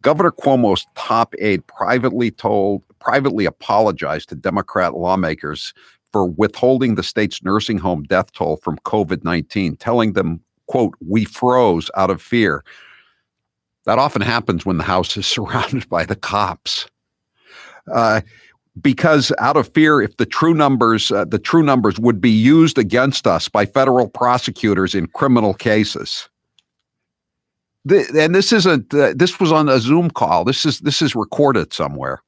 Governor Cuomo's top aide privately apologized to Democrat lawmakers for withholding the state's nursing home death toll from COVID-19, telling them, quote, "We froze out of fear." That often happens when the House is surrounded by the cops. Because out of fear, if the true numbers would be used against us by federal prosecutors in criminal cases. And this isn't. This was on a Zoom call. This is recorded somewhere.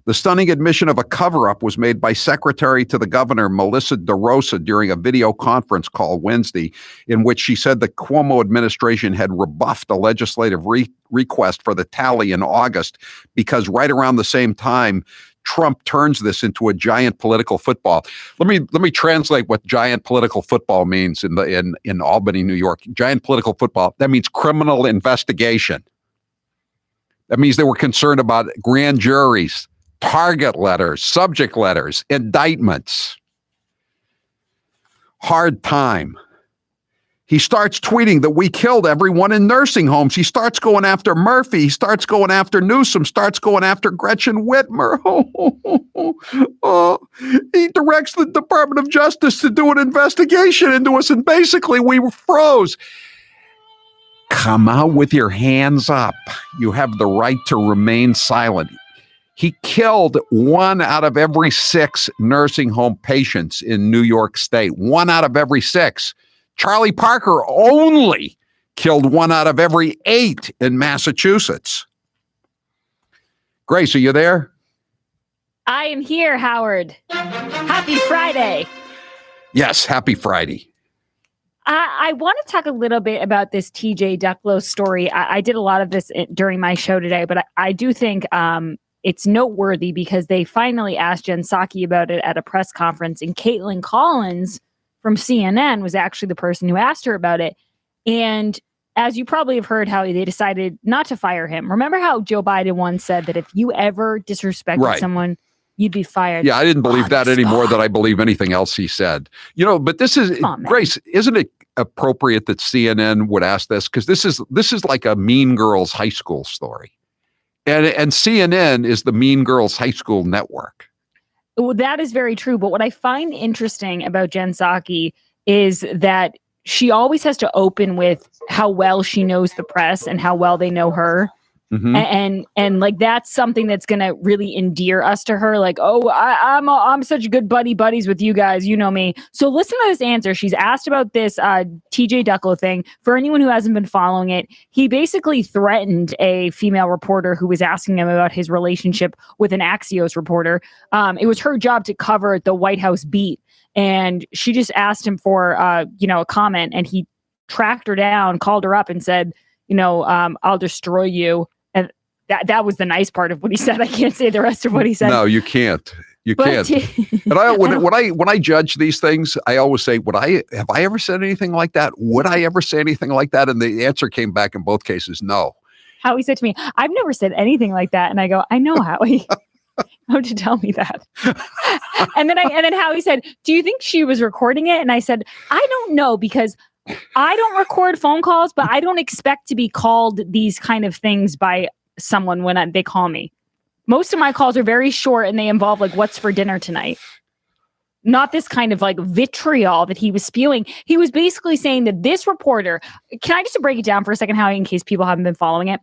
The stunning admission of a cover-up was made by Secretary to the Governor, Melissa DeRosa, during a video conference call Wednesday, in which she said the Cuomo administration had rebuffed a legislative request for the tally in August because right around the same time, Trump turns this into a giant political football. Let me translate what giant political football means in Albany, New York. Giant political football, that means criminal investigation. That means they were concerned about grand juries, target letters, subject letters, indictments. Hard time. He starts tweeting that we killed everyone in nursing homes. He starts going after Murphy. He starts going after Newsom, starts going after Gretchen Whitmer. He directs the Department of Justice to do an investigation into us, and basically we froze. Come out with your hands up. You have the right to remain silent. He killed 1 out of every 6 nursing home patients in New York State. 1 out of every 6. Charlie Parker only killed 1 out of every 8 in Massachusetts. Grace, are you there? I am here, Howard. Happy Friday. Yes, happy Friday. I want to talk a little bit about this TJ Ducklo story. I did a lot of this during my show today, but I do think it's noteworthy because they finally asked Jen Psaki about it at a press conference, and Caitlin Collins from CNN was actually the person who asked her about it. And as you probably have heard, Howie, they decided not to fire him. Remember how Joe Biden once said that if you ever disrespected someone, you'd be fired? Yeah, I didn't believe that anymore than I believe anything else he said. But this is, Grace, isn't it appropriate that CNN would ask this? Because this is like a Mean Girls high school story. And CNN is the Mean Girls high school network. Well, that is very true. But what I find interesting about Jen Psaki is that she always has to open with how well she knows the press and how well they know her. Mm-hmm. And like, that's something that's going to really endear us to her. Like, oh, I'm such good buddies with you guys. You know me. So listen to this answer. She's asked about this TJ Ducklo thing. For anyone who hasn't been following it, he basically threatened a female reporter who was asking him about his relationship with an Axios reporter. It was her job to cover the White House beat. And she just asked him for, a comment, and he tracked her down, called her up and said, I'll destroy you. And that was the nice part of what he said. I can't say the rest of what he said. No, you can't. You can't. And when I judge these things, I always say, have I ever said anything like that? Would I ever say anything like that? And the answer came back in both cases, no. Howie said to me, I've never said anything like that. And I go, I know, Howie. How to tell me that? and then Howie said, do you think she was recording it? And I said, I don't know, because I don't record phone calls, but I don't expect to be called these kind of things by someone when they call me. Most of my calls are very short, and they involve like, what's for dinner tonight? Not this kind of like vitriol that he was spewing. He was basically saying that this reporter, can I just break it down for a second, Howie, in case people haven't been following it?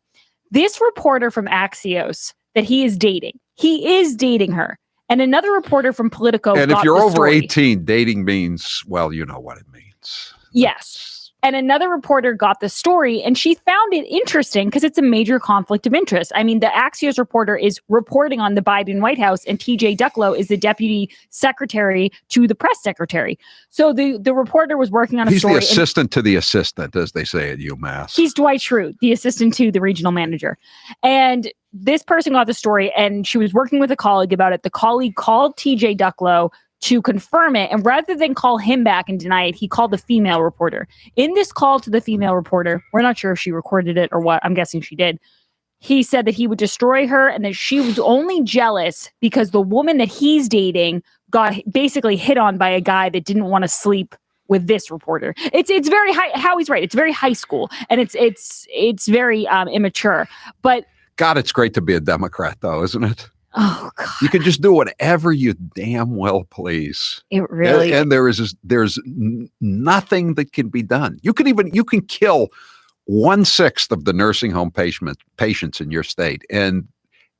This reporter from Axios that he is dating her. And another reporter from Politico. And if you're over 18, dating means, well, you know what it means. Yes. And another reporter got the story, and she found it interesting because it's a major conflict of interest. I mean, the Axios reporter is reporting on the Biden White House, and TJ Ducklo is the deputy secretary to the press secretary. So the reporter was working on a story. He's the assistant to the assistant, as they say at UMass. He's Dwight Schrute, the assistant to the regional manager. And this person got the story, and she was working with a colleague about it. The colleague called TJ Ducklo to confirm it. And rather than call him back and deny it, he called the female reporter. In this call to the female reporter, we're not sure if she recorded it or what. I'm guessing she did. He said that he would destroy her and that she was only jealous because the woman that he's dating got basically hit on by a guy that didn't want to sleep with this reporter. It's very high. Howie's right. It's very high school, and it's very immature. But God, it's great to be a Democrat, though, isn't it? Oh God, You can just do whatever you damn well please. it really. And there's nothing that can be done. You can kill 1/6 of the nursing home patients in your state, and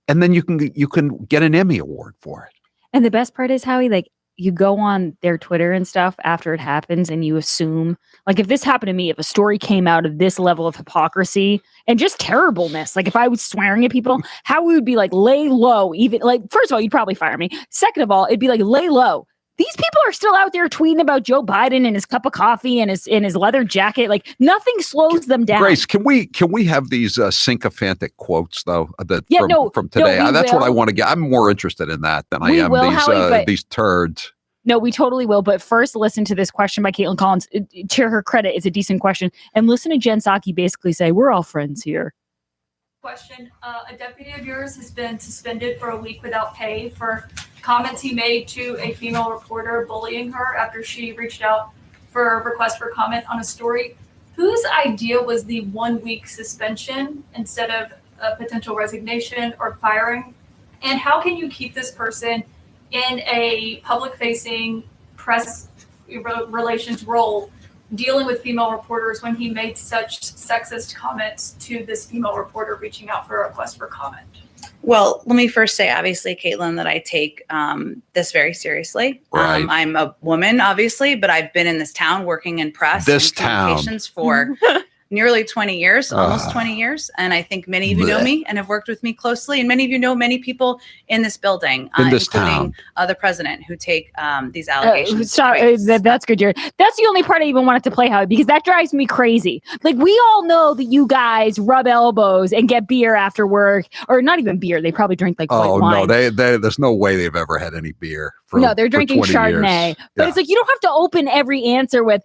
then you can get an Emmy Award for it. And the best part is, Howie, like, you go on their Twitter and stuff after it happens and you assume, like, if this happened to me, if a story came out of this level of hypocrisy and just terribleness, like if I was swearing at people, Howie would be like, lay low. Even like, first of all, you'd probably fire me. Second of all, it'd be like, lay low. These people are still out there tweeting about Joe Biden and his cup of coffee and his leather jacket. Like, nothing slows them down. Grace, can we have these sycophantic quotes though from today? No, that's what I want to get. I'm more interested in that than I am these turds. No, we totally will. But first, listen to this question by Caitlin Collins. To her credit, it's a decent question. And listen to Jen Psaki basically say, "We're all friends here." Question. A deputy of yours has been suspended for a week without pay for comments he made to a female reporter bullying her after she reached out for a request for comment on a story. Whose idea was the 1 week suspension instead of a potential resignation or firing? And how can you keep this person in a public-facing press relations role dealing with female reporters when he made such sexist comments to this female reporter reaching out for a request for comment? Well, let me first say, obviously, Caitlin, that I take this very seriously. Right. I'm a woman, obviously, but I've been in this town working in press and communications for nearly 20 years, almost 20 years. And I think many of you know me and have worked with me closely. And many of you know many people in this building, including the president, who take these allegations. That's good, Jared. That's the only part I even wanted to play, Howie, because that drives me crazy. Like, we all know that you guys rub elbows and get beer after work, or not even beer. They probably drink like white wine. No, there's no way they've ever had any beer. No, they're drinking Chardonnay. But it's like, you don't have to open every answer with,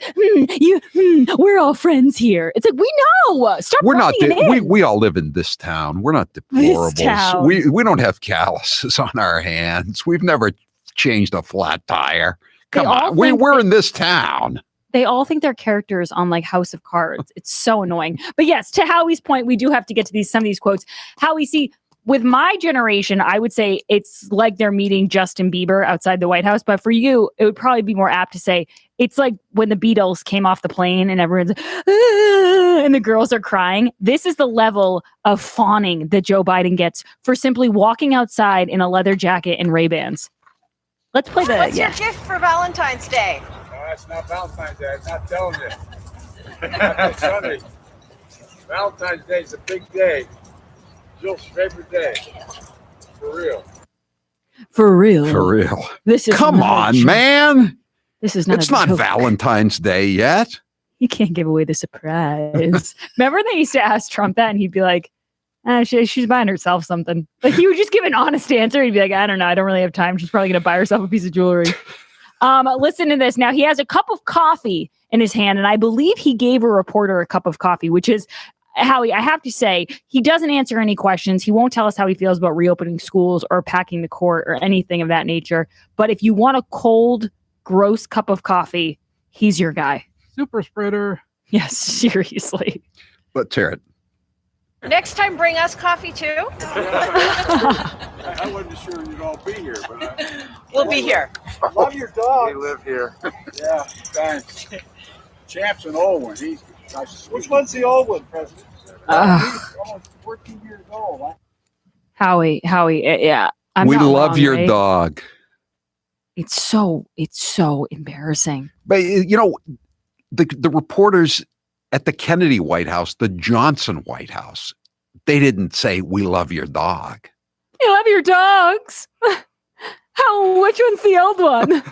we're all friends here. It's like, we know. Stop. We're not. We all live in this town. We're not deplorables. We don't have calluses on our hands. We've never changed a flat tire. Come on, we're in this town. They all think they're characters on like House of Cards. It's so annoying. But yes, to Howie's point, we do have to get to some of these quotes. Howie, see, with my generation, I would say it's like they're meeting Justin Bieber outside the White House. But for you, it would probably be more apt to say it's like when the Beatles came off the plane and everyone's and the girls are crying. This is the level of fawning that Joe Biden gets for simply walking outside in a leather jacket and Ray-Bans. Let's play the. What's your gift for Valentine's Day? No, that's not Valentine's Day. I'm not telling you. That's Sunday. Valentine's Day is a big day. Jill's favorite day. For real. For real. For real. This is Come on, man. This is not. It's not Valentine's Day yet. You can't give away the surprise. Remember they used to ask Trump that, and he'd be like, she's buying herself something. Like, he would just give an honest answer. He'd be like, I don't know. I don't really have time. She's probably going to buy herself a piece of jewelry. Listen to this. Now, he has a cup of coffee in his hand, and I believe he gave a reporter a cup of coffee, which is, Howie, I have to say, he doesn't answer any questions. He won't tell us how he feels about reopening schools or packing the court or anything of that nature. But if you want a cold, gross cup of coffee, he's your guy. Super spreader. Yes, seriously. Let's hear it. Next time, bring us coffee too. I wasn't sure you'd all be here, but We'll be here. love your dog. We live here. Yeah, thanks. Champ's an old one. He's which one's the old one, President? He's almost 14 years old. Howie, yeah. We love your dog. It's so embarrassing. But you know, the reporters at the Kennedy White House, the Johnson White House, they didn't say, we love your dog. You love your dogs. Which one's the old one?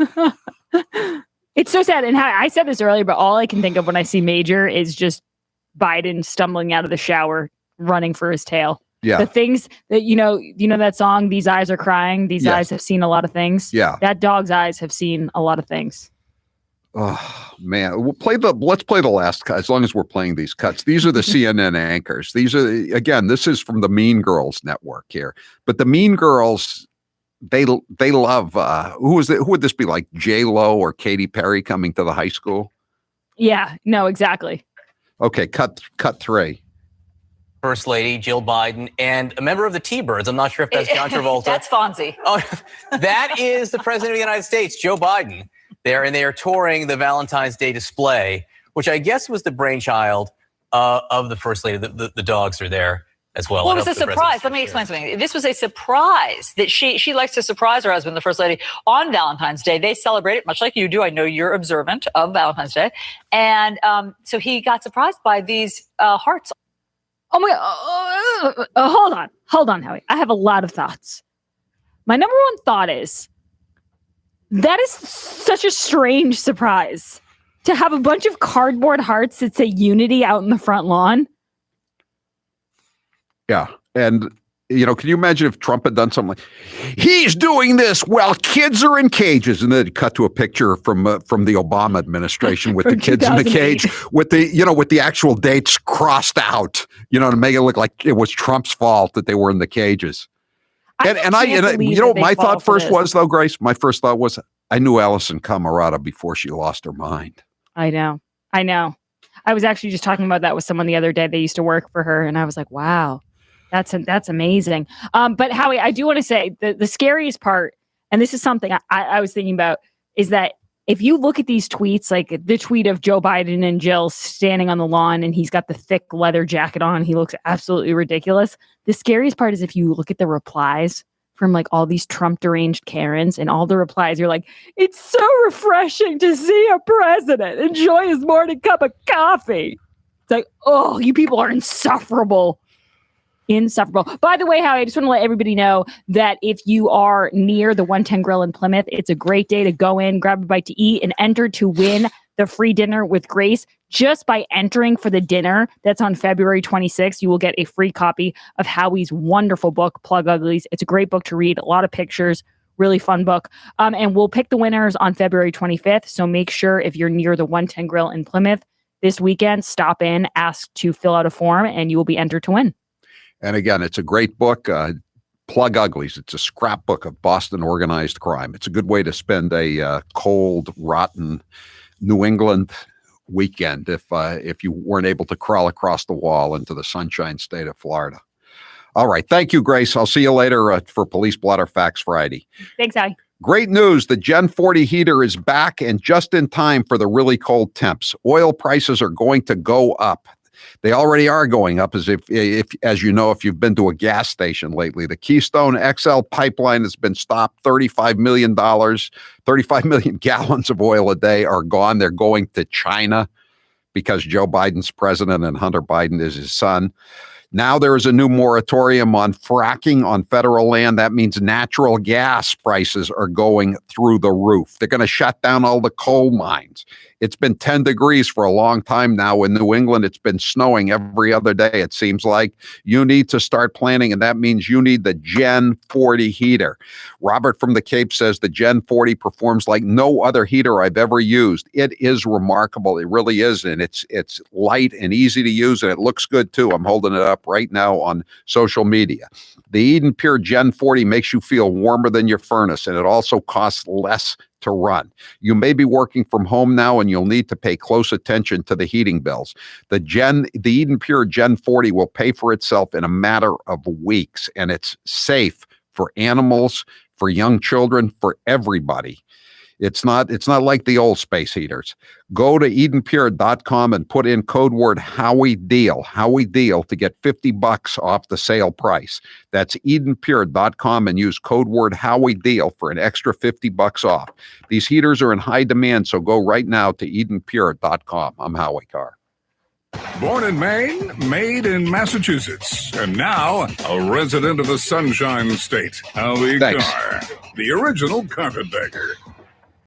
It's so sad. And I said this earlier, but all I can think of when I see Major is just Biden stumbling out of the shower, running for his tail. Yeah. The things that, you know that song, These Eyes Are Crying. These eyes have seen a lot of things. Yeah. That dog's eyes have seen a lot of things. Oh man, let's play the last cut. As long as we're playing these cuts, these are the CNN anchors. These are, again, this is from the Mean Girls network here. But the Mean Girls, they love who would this be, like J-Lo or Katy Perry coming to the high school? Yeah, no, exactly. Okay, cut 3. First Lady Jill Biden and a member of the T-Birds. I'm not sure if that's John Travolta. That's Fonzie. Oh, that is the President of the United States, Joe Biden. They are touring the Valentine's Day display, which I guess was the brainchild of the First Lady. The dogs are there as well. Well, it was a surprise. Let me explain something. This was a surprise that she likes to surprise her husband, the First Lady, on Valentine's Day. They celebrate it much like you do. I know you're observant of Valentine's Day. And so he got surprised by these hearts. Oh my God. Hold on, Howie. I have a lot of thoughts. My number one thought is that is such a strange surprise to have a bunch of cardboard hearts that say unity out in the front lawn. Yeah. And, can you imagine if Trump had done something like, he's doing this while kids are in cages, and then cut to a picture from the Obama administration with the kids in the cage with the actual dates crossed out, to make it look like it was Trump's fault that they were in the cages. My thought first was, though, Grace, my first thought was, I knew Allison Camerata before she lost her mind. I know. I was actually just talking about that with someone the other day. They used to work for her, and I was like, wow. That's amazing. But Howie, I do want to say the scariest part, and this is something I was thinking about, is that if you look at these tweets, like the tweet of Joe Biden and Jill standing on the lawn and he's got the thick leather jacket on, he looks absolutely ridiculous. The scariest part is if you look at the replies from like all these Trump deranged Karens, and all the replies, you're like, it's so refreshing to see a president enjoy his morning cup of coffee. It's like, oh, you people are insufferable. By the way, Howie, I just want to let everybody know that if you are near the 110 Grill in Plymouth, it's a great day to go in, grab a bite to eat, and enter to win the free dinner with Grace. Just by entering for the dinner that's on February 26th, you will get a free copy of Howie's wonderful book, Plug Uglies. It's a great book to read, a lot of pictures, really fun book. And we'll pick the winners on February 25th. So make sure if you're near the 110 Grill in Plymouth this weekend, stop in, ask to fill out a form, and you will be entered to win. And again, it's a great book, Plug Uglies. It's a scrapbook of Boston organized crime. It's a good way to spend a cold, rotten New England weekend if you weren't able to crawl across the wall into the sunshine state of Florida. All right. Thank you, Grace. I'll see you later for Police Blotter Facts Friday. Thanks, Howie. Great news. The Gen 40 heater is back and just in time for the really cold temps. Oil prices are going to go up. They already are going up, as if you've been to a gas station lately. The Keystone XL pipeline has been stopped. $35 million gallons of oil a day are gone. They're going to China because Joe Biden's president and Hunter Biden is his son. Now there is a new moratorium on fracking on federal land. That means natural gas prices are going through the roof. They're going to shut down all the coal mines. It's been 10 degrees for a long time now in New England. It's been snowing every other day, it seems like. You need to start planning, and that means you need the Gen 40 heater. Robert from the Cape says the Gen 40 performs like no other heater I've ever used. It is remarkable. It really is, and it's light and easy to use, and it looks good too. I'm holding it up right now on social media. The Eden Pure Gen 40 makes you feel warmer than your furnace, and it also costs less to run. You may be working from home now and you'll need to pay close attention to the heating bills. The Eden Pure Gen 40 will pay for itself in a matter of weeks, and it's safe for animals, for young children, for everybody. It's not like the old space heaters. Go to EdenPure.com and put in code word Howie Deal to get $50 off the sale price. That's EdenPure.com and use code word Howie Deal for an extra $50 off. These heaters are in high demand, so go right now to EdenPure.com. I'm Howie Carr. Born in Maine, made in Massachusetts, and now a resident of the Sunshine State, Howie Carr, the original carpetbagger.